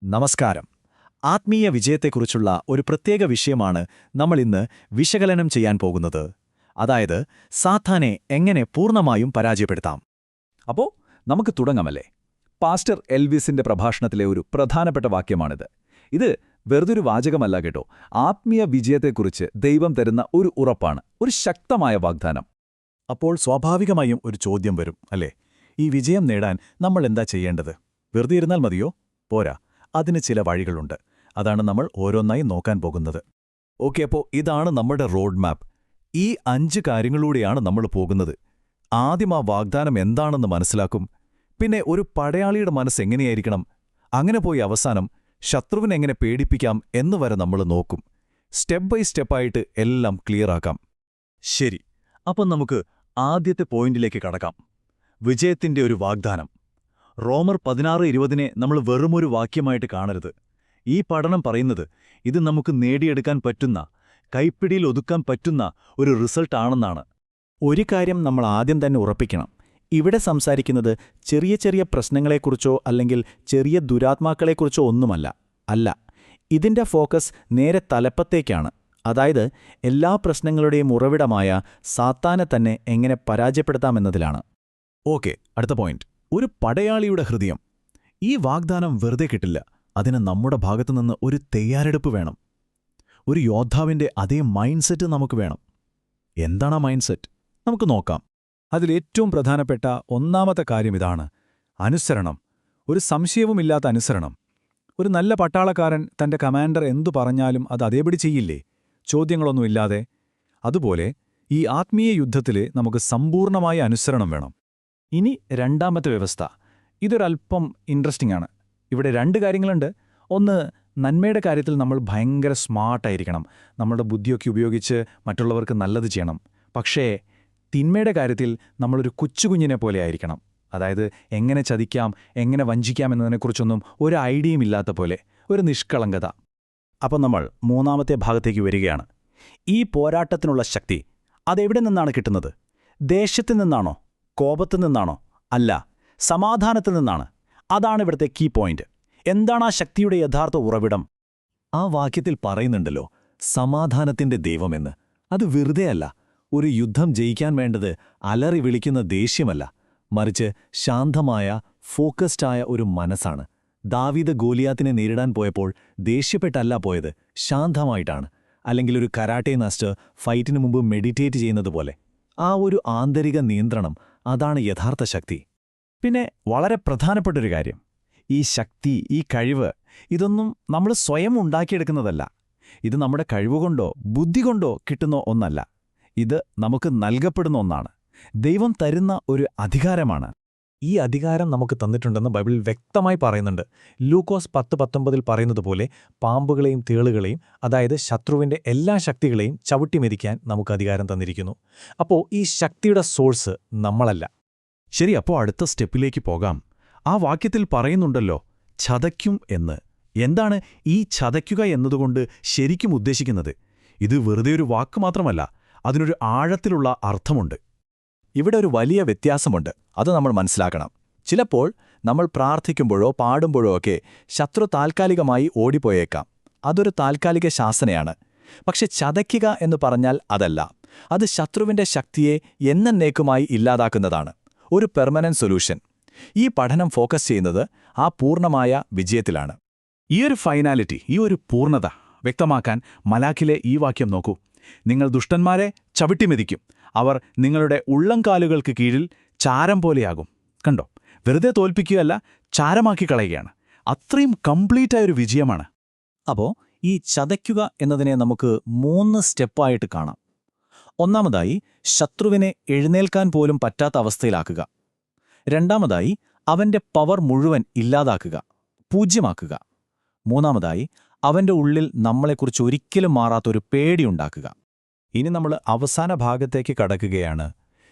നമസ്കാരം. ആത്മീയ വിജയത്തെക്കുറിച്ചുള്ള ഒരു പ്രത്യേക വിഷയമാണ് നമ്മൾ ഇന്ന് വിശകലനം ചെയ്യാൻ പോകുന്നത്. അതായത്, സാത്താനെ എങ്ങനെ പൂർണ്ണമായും പരാജയപ്പെടുത്താം. അപ്പോ നമുക്ക് തുടങ്ങാമല്ലേ? പാസ്റ്റർ എൽവിസിന്റെ പ്രഭാഷണത്തിലെ ഒരു പ്രധാനപ്പെട്ട വാക്യമാണിത്. ഇത് വെറുതൊരു വാചകമല്ല കേട്ടോ. ആത്മീയ വിജയത്തെക്കുറിച്ച് ദൈവം തരുന്ന ഒരു ഉറപ്പാണ്, ഒരു ശക്തമായ വാഗ്ദാനം. അപ്പോൾ സ്വാഭാവികമായും ഒരു ചോദ്യം വരും, അല്ലേ? ഈ വിജയം നേടാൻ നമ്മൾ എന്താ ചെയ്യേണ്ടത്? വെറുതെ ഇരുന്നാൽ മതിയോ? പോരാ, അതിന് ചില വഴികളുണ്ട്. അതാണ് നമ്മൾ ഓരോന്നായി നോക്കാൻ പോകുന്നത്. ഓക്കെ, അപ്പോൾ ഇതാണ് നമ്മുടെ റോഡ് മാപ്പ്. ഈ 5 കാര്യങ്ങളിലൂടെയാണ് നമ്മൾ പോകുന്നത്. ആദ്യം ആ വാഗ്ദാനം എന്താണെന്ന് മനസ്സിലാക്കും. പിന്നെ ഒരു പടയാളിയുടെ മനസ്സ് എങ്ങനെയായിരിക്കണം, അങ്ങനെ പോയി അവസാനം ശത്രുവിനെ എങ്ങനെ പേടിപ്പിക്കാം എന്നുവരെ നമ്മൾ നോക്കും. സ്റ്റെപ്പ് ബൈ സ്റ്റെപ്പായിട്ട് എല്ലാം ക്ലിയറാക്കാം. ശരി, അപ്പം നമുക്ക് ആദ്യത്തെ പോയിന്റിലേക്ക് കടക്കാം. വിജയത്തിന്റെ ഒരു വാഗ്ദാനം. റോമർ 16:20 നമ്മൾ വെറുമൊരു വാക്യമായിട്ട് കാണരുത്. ഈ പഠനം പറയുന്നത് ഇത് നമുക്ക് നേടിയെടുക്കാൻ പറ്റുന്ന, കൈപ്പിടിയിൽ ഒതുക്കാൻ പറ്റുന്ന ഒരു റിസൾട്ടാണെന്നാണ്. ഒരു കാര്യം നമ്മൾ ആദ്യം തന്നെ ഉറപ്പിക്കണം. ഇവിടെ സംസാരിക്കുന്നത് ചെറിയ ചെറിയ പ്രശ്നങ്ങളെക്കുറിച്ചോ അല്ലെങ്കിൽ ചെറിയ ദുരാത്മാക്കളെക്കുറിച്ചോ ഒന്നുമല്ല. അല്ല, ഇതിന്റെ ഫോക്കസ് നേരെ തലപ്പത്തേക്കാണ്. അതായത്, എല്ലാ പ്രശ്നങ്ങളുടെയും ഉറവിടമായ സാത്താനെ തന്നെ എങ്ങനെ പരാജയപ്പെടുത്താമെന്നതിലാണ്. ഓക്കെ, അടുത്ത പോയിന്റ്. ഒരു പടയാളിയുടെ ഹൃദയം. ഈ വാഗ്ദാനം വെറുതെ കിട്ടില്ല. അതിന് നമ്മുടെ ഭാഗത്തുനിന്ന് ഒരു തയ്യാറെടുപ്പ് വേണം. ഒരു യോദ്ധാവിന്റെ അതേ മൈൻഡ് സെറ്റ് നമുക്ക് വേണം. എന്താണ് ആ മൈൻഡ് സെറ്റ്? നമുക്ക് നോക്കാം. അതിലേറ്റവും പ്രധാനപ്പെട്ട ഒന്നാമത്തെ കാര്യം ഇതാണ്: അനുസരണം. ഒരു സംശയവുമില്ലാത്ത അനുസരണം. ഒരു നല്ല പട്ടാളക്കാരൻ തന്റെ കമാൻഡർ എന്തു പറഞ്ഞാലും അത് അതേപടി ചെയ്യില്ലേ? ചോദ്യങ്ങളൊന്നുമില്ലാതെ. അതുപോലെ ഈ ആത്മീയ യുദ്ധത്തിൽ നമുക്ക് സമ്പൂർണമായ അനുസരണം വേണം. ഇനി രണ്ടാമത്തെ വ്യവസ്ഥ. ഇതൊരൽപ്പം ഇൻട്രസ്റ്റിംഗ് ആണ്. ഇവിടെ 2 കാര്യങ്ങളുണ്ട്. ഒന്ന്, നന്മയുടെ കാര്യത്തിൽ നമ്മൾ ഭയങ്കര സ്മാർട്ടായിരിക്കണം. നമ്മളുടെ ബുദ്ധിയൊക്കെ ഉപയോഗിച്ച് മറ്റുള്ളവർക്ക് നല്ലത് ചെയ്യണം. പക്ഷേ തിന്മയുടെ കാര്യത്തിൽ നമ്മളൊരു കൊച്ചുകുഞ്ഞിനെ പോലെ ആയിരിക്കണം. അതായത്, എങ്ങനെ ചതിക്കാം, എങ്ങനെ വഞ്ചിക്കാം എന്നതിനെക്കുറിച്ചൊന്നും ഒരു ഐഡിയയും ഇല്ലാത്ത പോലെ, ഒരു നിഷ്കളങ്കത. അപ്പം നമ്മൾ മൂന്നാമത്തെ ഭാഗത്തേക്ക് വരികയാണ്. ഈ പോരാട്ടത്തിനുള്ള ശക്തി അതെവിടെ നിന്നാണ് കിട്ടുന്നത്? ദേഷ്യത്തിൽ നിന്നാണോ? കോപത്തിൽ നിന്നാണോ? അല്ല, സമാധാനത്തിൽ നിന്നാണ്. അതാണ് ഇവിടുത്തെ കീ പോയിന്റ്. എന്താണ് ആ ശക്തിയുടെ യഥാർത്ഥ ഉറവിടം? ആ വാക്യത്തിൽ പറയുന്നുണ്ടല്ലോ, സമാധാനത്തിന്റെ ദൈവമെന്ന്. അത് വെറുതെയല്ല. ഒരു യുദ്ധം ജയിക്കാൻ വേണ്ടത് അലറി വിളിക്കുന്ന ദേഷ്യമല്ല, മറിച്ച് ശാന്തമായ, ഫോക്കസ്ഡായ ഒരു മനസ്സാണ്. ദാവീദ് ഗോലിയാത്തിനെ നേരിടാൻ പോയപ്പോൾ ദേഷ്യപ്പെട്ടല്ല പോയത്, ശാന്തമായിട്ടാണ്. അല്ലെങ്കിൽ ഒരു കരാട്ടെ മാസ്റ്റർ ഫൈറ്റിനു മുമ്പ് മെഡിറ്റേറ്റ് ചെയ്യുന്നത് പോലെ. ആ ഒരു ആന്തരിക നിയന്ത്രണം, അതാണ് യഥാർത്ഥ ശക്തി. പിന്നെ വളരെ പ്രധാനപ്പെട്ടൊരു കാര്യം, ഈ ശക്തി, ഈ കഴിവ്, ഇതൊന്നും നമ്മൾ സ്വയം ഉണ്ടാക്കിയെടുക്കുന്നതല്ല. ഇത് നമ്മുടെ കഴിവുകൊണ്ടോ ബുദ്ധി കൊണ്ടോ കിട്ടുന്ന ഒന്നല്ല. ഇത് നമുക്ക് നൽകപ്പെടുന്ന ഒന്നാണ്. ദൈവം തരുന്ന ഒരു അധികാരമാണ്. ഈ അധികാരം നമുക്ക് തന്നിട്ടുണ്ടെന്ന് ബൈബിളിൽ വ്യക്തമായി പറയുന്നുണ്ട്. ലൂക്കോസ് 10:19 പറയുന്നത് പോലെ പാമ്പുകളെയും തേളുകളെയും, അതായത് ശത്രുവിന്റെ എല്ലാ ശക്തികളെയും ചവിട്ടിമെതിക്കാൻ നമുക്ക് അധികാരം തന്നിരിക്കുന്നു. അപ്പോൾ ഈ ശക്തിയുടെ സോഴ്സ് നമ്മളല്ല. ശരി, അപ്പോൾ അടുത്ത സ്റ്റെപ്പിലേക്ക് പോകാം. ആ വാക്യത്തിൽ പറയുന്നുണ്ടല്ലോ, ചതയ്ക്കും എന്ന്. എന്താണ് ഈ ചതയ്ക്കുക എന്നതുകൊണ്ട് ശരിക്കും ഉദ്ദേശിക്കുന്നത്? ഇത് വെറുതെ ഒരു വാക്ക് മാത്രമല്ല, അതിനൊരു ആഴത്തിലുള്ള അർത്ഥമുണ്ട്. ഇവിടെ ഒരു വലിയ വ്യത്യാസമുണ്ട്. അത് നമ്മൾ മനസ്സിലാക്കണം. ചിലപ്പോൾ നമ്മൾ പ്രാർത്ഥിക്കുമ്പോഴോ പാടുമ്പോഴോ ഒക്കെ ശത്രു താൽക്കാലികമായി ഓടിപ്പോയേക്കാം. അതൊരു താൽക്കാലിക ശാസനയാണ്. പക്ഷെ ചതയ്ക്കുക എന്ന് പറഞ്ഞാൽ അതല്ല. അത് ശത്രുവിന്റെ ശക്തിയെ എന്നേക്കുമായി ഇല്ലാതാക്കുന്നതാണ്. ഒരു പെർമനന്റ് സൊല്യൂഷൻ. ഈ പഠനം ഫോക്കസ് ചെയ്യുന്നത് ആ പൂർണ്ണമായ വിജയത്തിലാണ്. ഈ ഒരു ഫൈനാലിറ്റി, ഈ ഒരു പൂർണ്ണത വ്യക്തമാക്കാൻ മലാഖിലെ ഈ വാക്യം നോക്കൂ. നിങ്ങൾ ദുഷ്ടന്മാരെ ചവിട്ടിമെതിക്കും, അവർ നിങ്ങളുടെ ഉള്ളംകാലുകൾക്ക് കീഴിൽ ചാരം പോലെയാകും. കണ്ടോ? വെറുതെ തോൽപ്പിക്കുകയല്ല, ചാരമാക്കി കളയുകയാണ്. അത്രയും കംപ്ലീറ്റായൊരു വിജയമാണ്. അപ്പോൾ ഈ ചതയ്ക്കുക എന്നതിനെ നമുക്ക് 3 സ്റ്റെപ്പായിട്ട് കാണാം. ഒന്നാമതായി, ശത്രുവിനെ എഴുന്നേൽക്കാൻ പോലും പറ്റാത്ത അവസ്ഥയിലാക്കുക. രണ്ടാമതായി, അവന്റെ പവർ മുഴുവൻ ഇല്ലാതാക്കുക, പൂജ്യമാക്കുക. മൂന്നാമതായി, അവന്റെ ഉള്ളിൽ നമ്മളെക്കുറിച്ച് ഒരിക്കലും മാറാത്തൊരു പേടിയുണ്ടാക്കുക. ഇനി നമ്മൾ അവസാന ഭാഗത്തേക്ക് കടക്കുകയാണ്.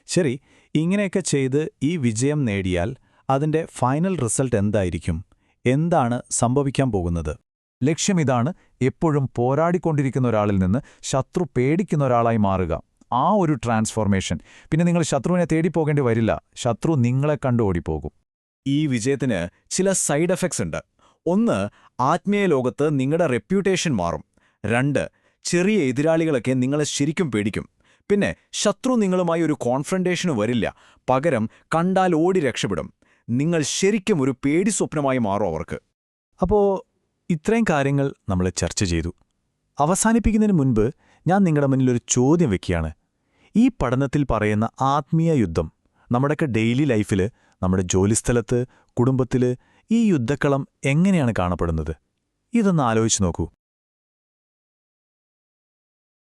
ശരി, ഇങ്ങനെയൊക്കെ ചെയ്ത് ഈ വിജയം നേടിയാൽ അതിന്റെ ഫൈനൽ റിസൾട്ട് എന്തായിരിക്കും? എന്താണ് സംഭവിക്കാൻ പോകുന്നത്? ലക്ഷ്യമിതാണ്: എപ്പോഴും പോരാടിക്കൊണ്ടിരിക്കുന്ന ഒരാളിൽ നിന്ന് ശത്രു പേടിക്കുന്ന ഒരാളായി മാറുക. ആ ഒരു ട്രാൻസ്ഫോർമേഷൻ. പിന്നെ നിങ്ങൾ ശത്രുവിനെ തേടിപ്പോകേണ്ടി വരില്ല. ശത്രു നിങ്ങളെ കണ്ടു ഓടിപ്പോകും. ഈ വിജയത്തിന് ചില സൈഡ് എഫക്ട്സ് ഉണ്ട്. 1. ആത്മീയ ലോകത്ത് നിങ്ങളുടെ റെപ്യൂട്ടേഷൻ മാറും. 2. ചെറിയ എതിരാളികളൊക്കെ നിങ്ങളെ ശരിക്കും പേടിക്കും. പിന്നെ ശത്രു നിങ്ങളുമായി ഒരു കോൺഫ്രണ്ടേഷന് വരില്ല, പകരം കണ്ടാൽ ഓടി രക്ഷപ്പെടും. നിങ്ങൾ ശരിക്കും ഒരു പേടി സ്വപ്നമായി മാറും അവർക്ക്. അപ്പോൾ ഇത്രയും കാര്യങ്ങൾ നമ്മൾ ചർച്ച ചെയ്തു. അവസാനിപ്പിക്കുന്നതിന് മുൻപ് ഞാൻ നിങ്ങളുടെ മുന്നിൽ ഒരു ചോദ്യം വെക്കുകയാണ്. ഈ പഠനത്തിൽ പറയുന്ന ആത്മീയ യുദ്ധം നമ്മുടെയൊക്കെ ഡെയിലി ലൈഫിൽ, നമ്മുടെ ജോലിസ്ഥലത്ത്, കുടുംബത്തിൽ ഈ യുദ്ധക്കളം എങ്ങനെയാണ് കാണപ്പെടുന്നത്? ഇതൊന്ന് ആലോചിച്ച് നോക്കൂ.